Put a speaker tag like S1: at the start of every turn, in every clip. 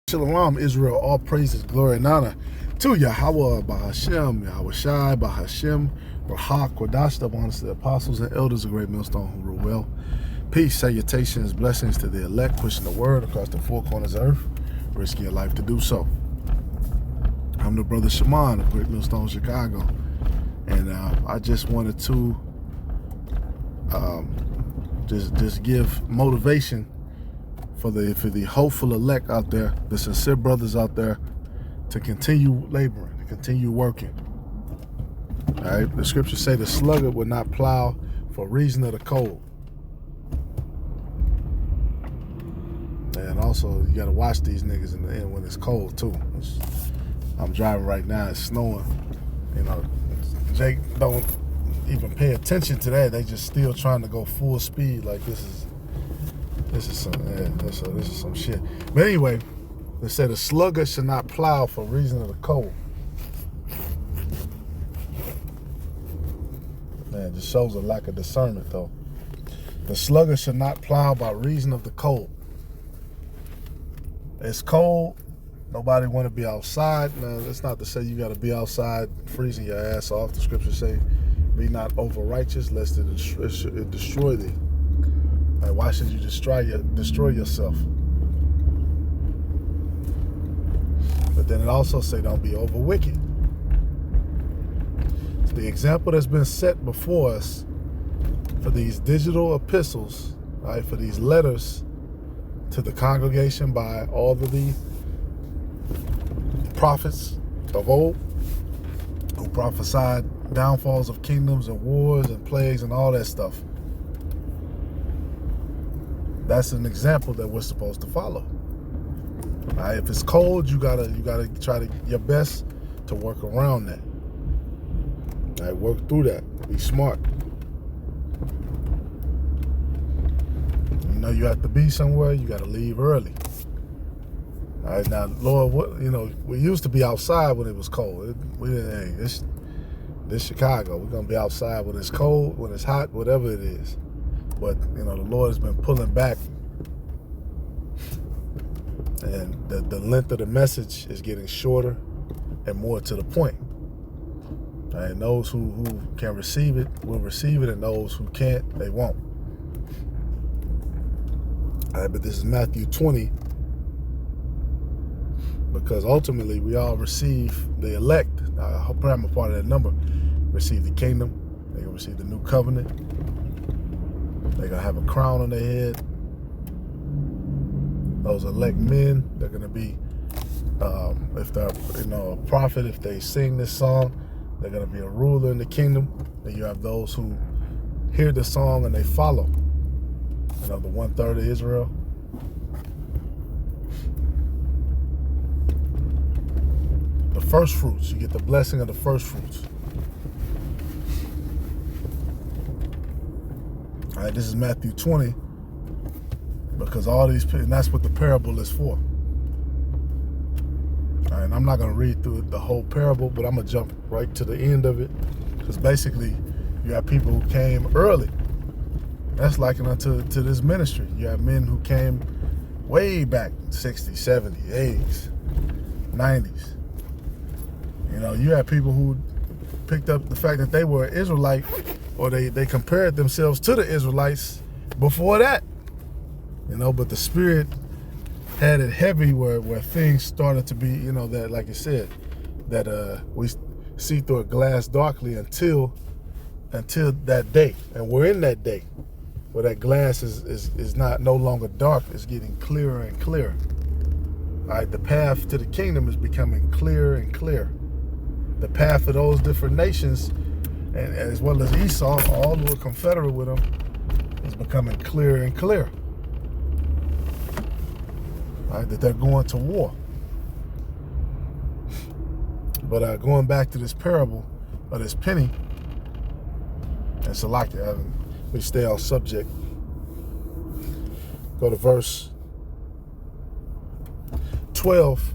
S1: Shalom, Israel, all praises, glory, and honor to Yahweh, Bahashem, Yahweh Shai, Bahashem, Rahak, Kodash, the ones, the apostles and elders of Great Millstone who rule well. Peace, salutations, blessings to the elect, pushing the word across the four corners of earth, risking your life to do so. I'm the brother Shaman of Great Millstone, Chicago, and I just wanted to just give motivation for the hopeful elect out there, the sincere brothers out there, to continue laboring, to continue working. All right, the scriptures say the sluggard will not plow for reason of the cold. And also, you got to watch these niggas in the end when it's cold too. I'm driving right now, it's snowing. You know, Jake don't even pay attention to that. They just still trying to go full speed like this is some shit. But anyway, they said a sluggard should not plow for reason of the cold. Man, just shows a lack of discernment though. The sluggard should not plow by reason of the cold. It's cold. Nobody want to be outside. Now, that's not to say you got to be outside freezing your ass off. The scriptures say, "Be not over righteous, lest it destroy thee." Like, why should you destroy yourself? But then it also say, don't be over wicked. So the example that's been set before us for these digital epistles, right, for these letters to the congregation by all of the prophets of old who prophesied downfalls of kingdoms and wars and plagues and all that stuff. That's an example that we're supposed to follow. All right, if it's cold, you gotta try to your best to work around that. All right, work through that. Be smart. You know you have to be somewhere. You gotta leave early. All right, now, Lord, we used to be outside when it was cold. This Chicago, we're gonna be outside when it's cold, when it's hot, whatever it is. But, the Lord has been pulling back. And the length of the message is getting shorter and more to the point. And those who can receive it will receive it, and those who can't, they won't. All right, but this is Matthew 20, because ultimately we all receive the elect. I hope I'm a part of that number. Receive the kingdom. They can receive the new covenant. They're going to have a crown on their head. Those elect men, they're going to be, if they're a prophet, if they sing this song, they're going to be a ruler in the kingdom. And you have those who hear the song and they follow. The 1/3 of Israel. The first fruits, you get the blessing of the first fruits. All right, this is Matthew 20, because and that's what the parable is for. All right, I'm not going to read through the whole parable, but I'm going to jump right to the end of it, because basically you have people who came early. That's likened unto this ministry. You have men who came way back, 60s, 70s, 80s, 90s. You have people who picked up the fact that they were Israelite, or they compared themselves to the Israelites before that. But the Spirit had it heavy where things started to be, that, like you said, that we see through a glass darkly until that day. And we're in that day where that glass is no longer dark, it's getting clearer and clearer. All right, the path to the kingdom is becoming clearer and clearer. The path of those different nations, and as well as Esau, all who are confederate with him, is becoming clearer and clearer. Right, that they're going to war. But going back to this parable, or this penny, and Salakia, we stay on subject. Go to verse 12.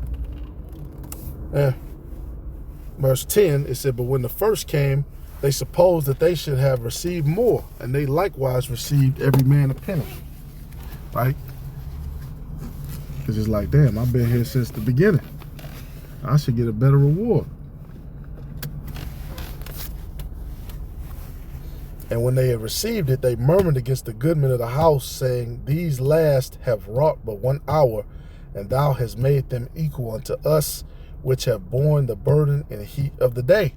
S1: Verse 10, it said, "But when the first came, they supposed that they should have received more, and they likewise received every man a penny." Right? Because it's like, damn, I've been here since the beginning. I should get a better reward. And when they had received it, they murmured against the goodman of the house, saying, these last have wrought but 1 hour, and thou hast made them equal unto us, which have borne the burden and heat of the day.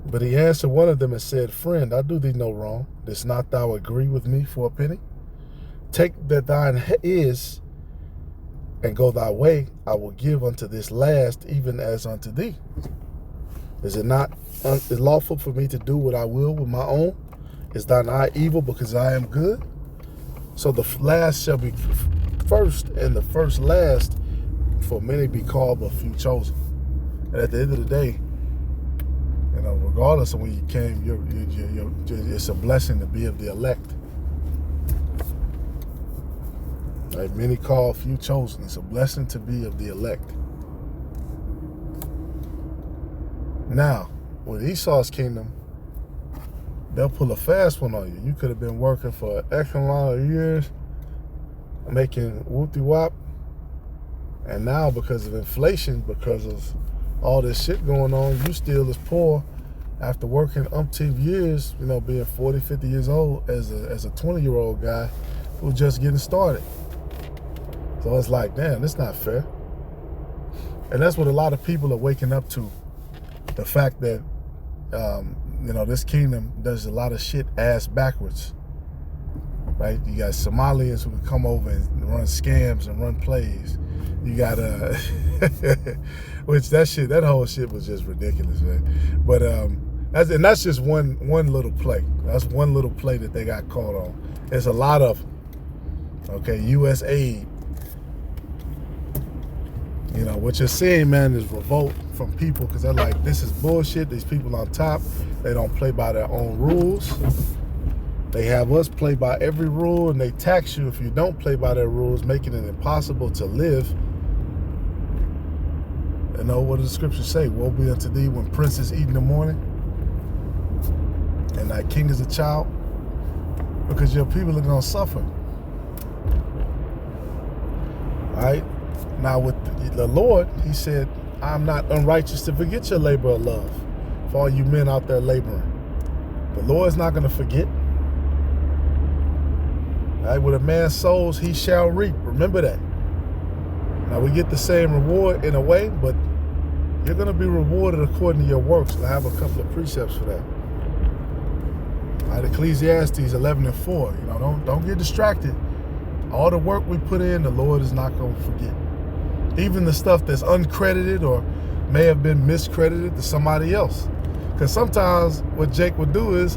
S1: But he answered one of them and said, friend, I do thee no wrong. Dost not thou agree with me for a penny? Take that thine is, and go thy way. I will give unto this last, even as unto thee. Is it not lawful for me to do what I will with my own? Is thine eye evil because I am good? So the last shall be first, and the first last, for many be called, but few chosen. And at the end of the day, you know, regardless of when you came, it's a blessing to be of the elect. Right? Many called, few chosen. It's a blessing to be of the elect. Now, with Esau's kingdom, they'll pull a fast one on you. You could have been working for an extra long of years, making whoop-de-wop, and now because of inflation, because of all this shit going on, you still as poor after working umpteen years, you know, being 40, 50 years old as a 20-year-old guy who's just getting started. So it's like, damn, it's not fair. And that's what a lot of people are waking up to. The fact that, you know, this kingdom does a lot of shit ass backwards, right? You got Somalians who can come over and run scams and run plays. You got, which that whole shit was just ridiculous, man. But that's just one little play. That's one little play that they got caught on. There's a lot of, okay, U.S. aid. You know, what you're seeing, man, is revolt from people because they're like, this is bullshit. These people on top, they don't play by their own rules. They have us play by every rule, and they tax you if you don't play by their rules, making it impossible to live. You know, what does the scripture say? Woe be unto thee when princes eat in the morning, and thy king is a child, because your people are going to suffer. All right? Now, with the Lord, he said, I'm not unrighteous to forget your labor of love for all you men out there laboring. The Lord's not going to forget. All right, what a man sows, he shall reap. Remember that. Now, we get the same reward in a way, but you're going to be rewarded according to your works. I have a couple of precepts for that. All right, Ecclesiastes 11:4. You know, don't get distracted. All the work we put in, the Lord is not going to forget. Even the stuff that's uncredited or may have been miscredited to somebody else. Because sometimes what Jake would do is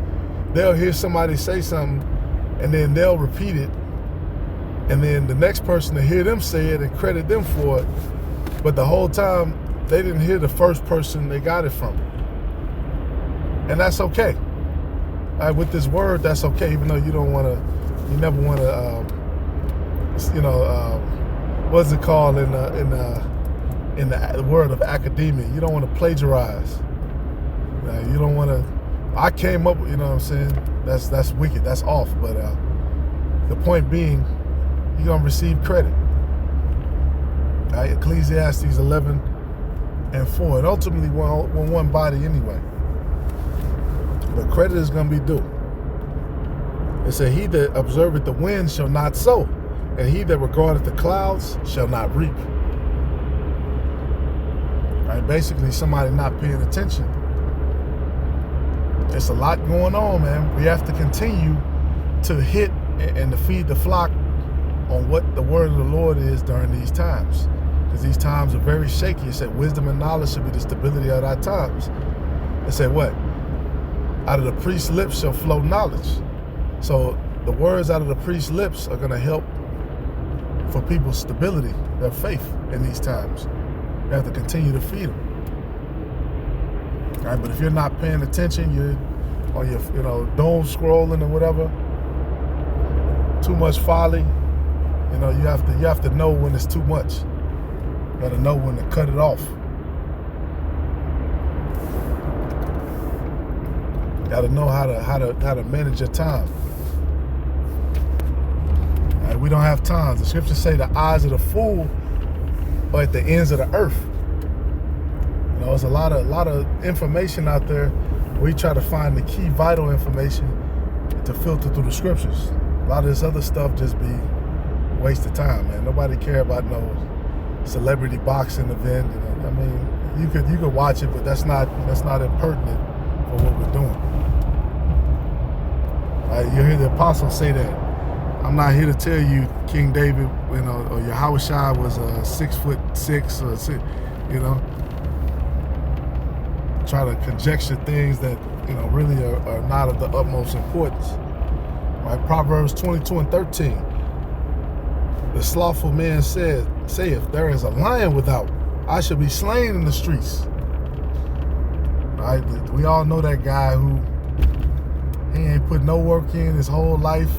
S1: they'll hear somebody say something and then they'll repeat it. And then the next person to hear them say it and credit them for it. But the whole time they didn't hear the first person they got it from. And that's okay. All right, with this word, that's okay, even though you never want to, what's it called in the word of academia? You don't want to plagiarize. You don't want to. I came up with, you know what I'm saying? That's wicked. That's off. But the point being, you're gonna receive credit. All right, Ecclesiastes 11:4. And ultimately, we're one body anyway. But credit is gonna be due. It said, "He that observeth the wind shall not sow, and he that regardeth the clouds shall not reap." Right? Basically, somebody not paying attention. There's a lot going on, man. We have to continue to hit and to feed the flock on what the word of the Lord is during these times. Because these times are very shaky. It said wisdom and knowledge should be the stability of our times. It said what? Out of the priest's lips shall flow knowledge. So the words out of the priest's lips are going to help for people's stability, their faith in these times. You have to continue to feed them. All right, but if you're not paying attention, you're on your, doom scrolling or whatever, too much folly, you have to know when it's too much. You got to know when to cut it off. You got to know how to manage your time. All right, we don't have times. The scriptures say the eyes of the fool are at the ends of the earth. You know, there's a lot of information out there. We try to find the key vital information to filter through the scriptures. A lot of this other stuff just be waste of time, man. Nobody care about no celebrity boxing event. You know, I mean, you could watch it, but that's not impertinent for what we're doing. You hear the apostles say that. I'm not here to tell you King David, you know, or Yahushua was 6'6" or 6, you know. Try to conjecture things that, you know, really are not of the utmost importance. Right? Proverbs 22:13. The slothful man saith, there is a lion without, I shall be slain in the streets. Right? We all know that guy who he ain't put no work in his whole life.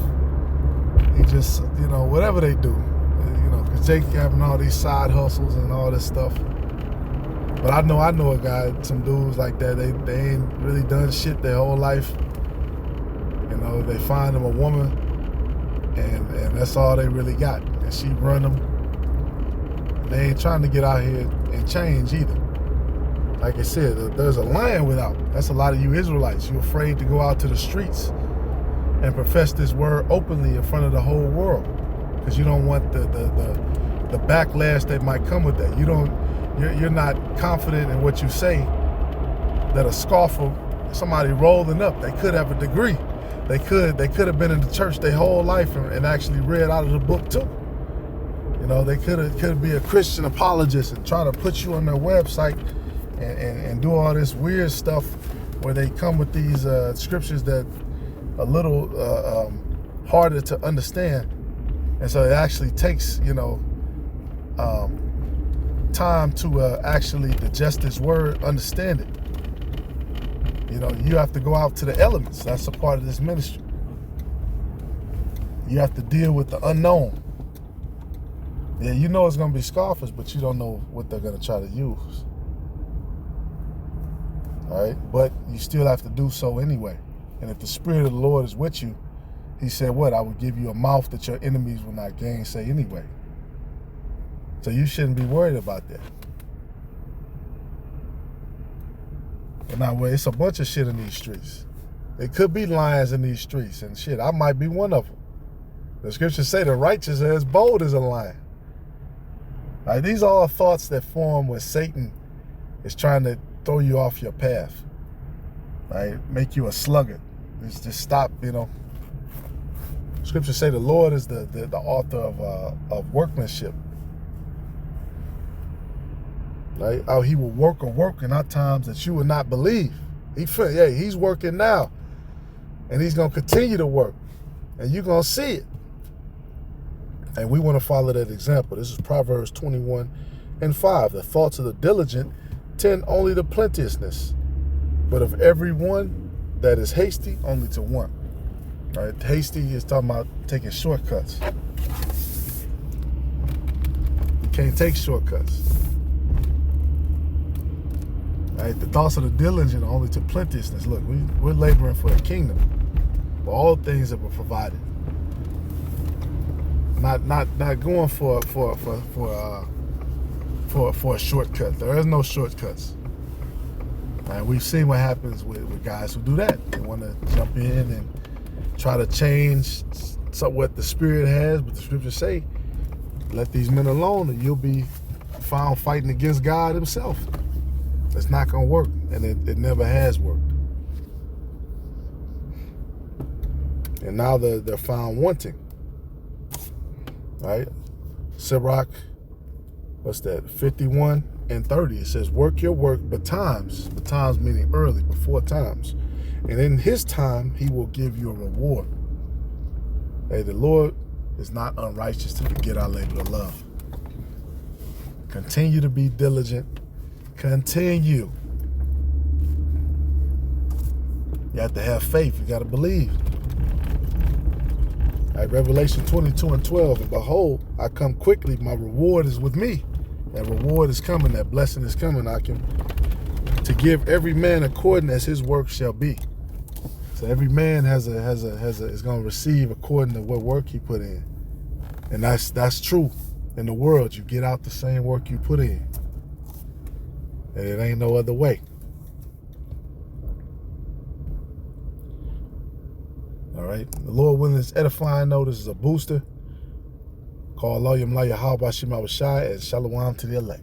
S1: He just, you know, whatever they do, you know, because Jake having all these side hustles and all this stuff. But I know a guy, some dudes like that, they ain't really done shit their whole life. You know, they find them a woman, and that's all they really got. And she run them. They ain't trying to get out here and change either. Like I said, there's a lion without. That's a lot of you Israelites. You're afraid to go out to the streets and profess this word openly in front of the whole world because you don't want the backlash that might come with that. You're not confident in what you say. That a scoffer, somebody rolling up, they could have a degree. They could have been in the church their whole life and actually read out of the book too. You know, they could be a Christian apologist and try to put you on their website and do all this weird stuff where they come with these scriptures that a little harder to understand, and so it actually takes, you know, time to actually digest this word, understand it. You know, you have to go out to the elements. That's a part of this ministry. You have to deal with the unknown. Yeah, you know it's going to be scoffers, but you don't know what they're going to try to use. All right, but you still have to do so anyway. And if the Spirit of the Lord is with you, he said what? I will give you a mouth that your enemies will not gainsay anyway. So you shouldn't be worried about that. But now, well, it's a bunch of shit in these streets. There could be lions in these streets and shit. I might be one of them. The scriptures say the righteous are as bold as a lion. Right? These are all thoughts that form when Satan is trying to throw you off your path. Right? Make you a sluggard. Just stop, you know. Scriptures say the Lord is the author of workmanship. Right? Oh, he will work a work in our times that you will not believe. He's working now. And he's going to continue to work. And you're going to see it. And we want to follow that example. This is Proverbs 21:5. The thoughts of the diligent tend only to plenteousness, but of every one that is hasty, only to one. Right? Hasty is talking about taking shortcuts. You can't take shortcuts. Right? The thoughts of the diligent are only to plenteousness. Look, we're laboring for the kingdom, for all things that were provided. Not going for a shortcut. There is no shortcuts. Right? We've seen what happens with guys who do that. They want to jump in and try to change what the Spirit has, but the scriptures say, let these men alone and you'll be found fighting against God himself. It's not going to work, and it never has worked. And now they're found wanting. Right? Sirach, what's that? 51:30. It says, work your work betimes meaning early, before times. And in his time, he will give you a reward. Hey, the Lord is not unrighteous to forget our labor of love. Continue to be diligent. Continue. You have to have faith. You got to believe. Right, Revelation 22:12, and behold, I come quickly, my reward is with me. That reward is coming, that blessing is coming. To give every man according as his work shall be. So every man is going to receive according to what work he put in. And that's true. In the world, you get out the same work you put in. And it ain't no other way. All right. The Lord willing, is edifying though. This is a booster. Call Loyam Laya Haba Shima Washai and Shalom to the elect.